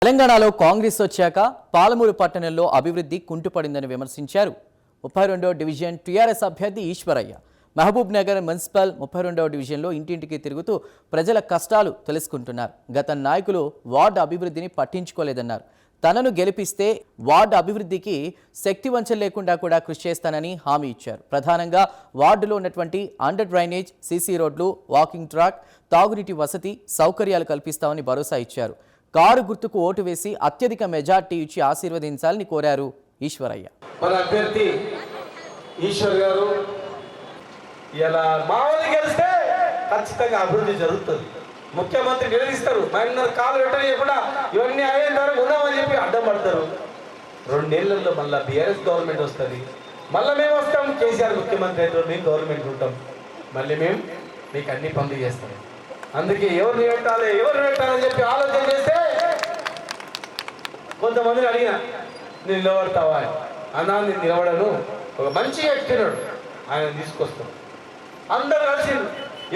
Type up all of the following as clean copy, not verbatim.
తెలంగాణలో కాంగ్రెస్ వచ్చాక పాలమూరు పట్టణంలో అభివృద్ధి కుంటుపడిందని విమర్శించారు 32వ డివిజన్ టీఆర్ఎస్ అభ్యర్థి ఈశ్వరయ్య. మహబూబ్ నగర్ మున్సిపల్ 32వ డివిజన్లో ఇంటింటికి తిరుగుతూ ప్రజల కష్టాలు తెలుసుకుంటున్నారు. గత నాయకులు వార్డు అభివృద్ధిని పట్టించుకోలేదన్నారు. తనను గెలిపిస్తే వార్డు అభివృద్ధికి శక్తి వంచన లేకుండా కూడా కృషి చేస్తానని హామీ ఇచ్చారు. ప్రధానంగా వార్డులో ఉన్నటువంటి అండర్ డ్రైనేజ్, సీసీ రోడ్లు, వాకింగ్ ట్రాక్, తాగునీటి వసతి సౌకర్యాలు కల్పిస్తామని భరోసా ఇచ్చారు. కారు గుర్తుకు ఓటు వేసి అత్యధిక మెజార్టీ ఇచ్చి ఆశీర్వదించాలని కోరారు ఈశ్వరయ్య. మన అభ్యర్థి ఈశ్వర్ గారు ఇలా మామూలు గెలిస్తే ఖచ్చితంగా అభివృద్ధి జరుగుతుంది. ముఖ్యమంత్రి నిలదీస్తారు, మైనర్ కాలు పెట్టకుండా ఇవన్నీ అయిన ద్వారా ఉన్నామని చెప్పి అడ్డం పడతారు. 2 నెలల్లో మళ్ళీ బీఆర్ఎస్ గవర్నమెంట్ వస్తుంది, మళ్ళీ మేము వస్తాం. కేసీఆర్ ముఖ్యమంత్రి అయితే మేము గవర్నమెంట్ ఉంటాం, మళ్ళీ మేము మీకు అన్ని పనులు చేస్తాం. అందుకే ఎవరిని పెట్టాలని చెప్పి ఆలోచన చేస్తే కొంతమందిని అడిగిన, నేను నిలబడతావా అన్నా. నేను నిలబడను, ఒక మంచి వ్యక్తినాడు, ఆయన తీసుకొస్తాం. అందరు కలిసి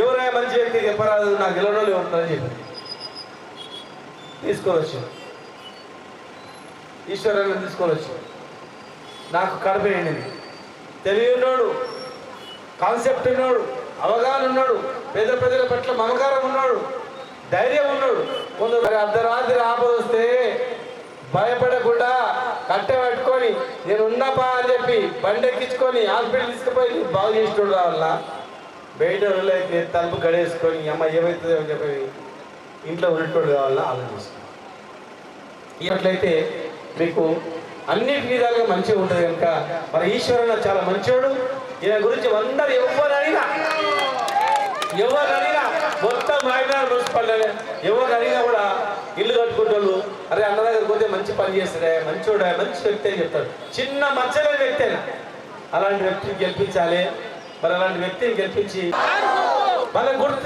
ఎవరైనా మంచి వ్యక్తి చెప్పరాదు, నాకు నిలబడలు ఎవరుతారని చెప్పి తీసుకొని వచ్చాను. ఈశ్వరాన్ని తీసుకొని వచ్చాను. నాకు కడప ఎండింది. తెలివి ఉన్నాడు, కాన్సెప్ట్ ఉన్నాడు, అవగాహన ఉన్నాడు, పేద ప్రజల పట్ల మమకారం ఉన్నాడు, ధైర్యం ఉన్నాడు. కొందరు అర్ధరాత్రి ఆపద వస్తే భయపడకుండా కట్టె పట్టుకొని నేను ఉన్నపా అని చెప్పి బండి ఎక్కించుకొని హాస్పిటల్ తీసుకుపోయి బాగు చేసేటోడు రావాల. బయట అయితే తలుపు గడేసుకొని అమ్మ ఏమవుతుందో అని చెప్పి ఇంట్లో ఉన్నటోడు కావాలన్నా ఆలోచిస్తాను. ఇట్లయితే మీకు అన్ని విధాలుగా మంచిగా ఉంటుంది కనుక మన ఈశ్వరన్న చాలా మంచివాడు. ఈయన గురించి అందరు ఎవరు అడిగినా మొత్తం రాయనాడు మున్సిపాలిటీ ఎవరు అడిగినా కూడా ఇల్లు కట్టుకుంటారు. అరే అన్న దగ్గర పోతే మంచి పని చేస్తాడే, మంచోడా, మంచి వ్యక్తి అని చెప్తారు. చిన్న మచ్చలేని వ్యక్తి అయినా అలాంటి వ్యక్తిని గెలిపించాలి. మరి అలాంటి వ్యక్తిని గెలిపించి మన గుర్తు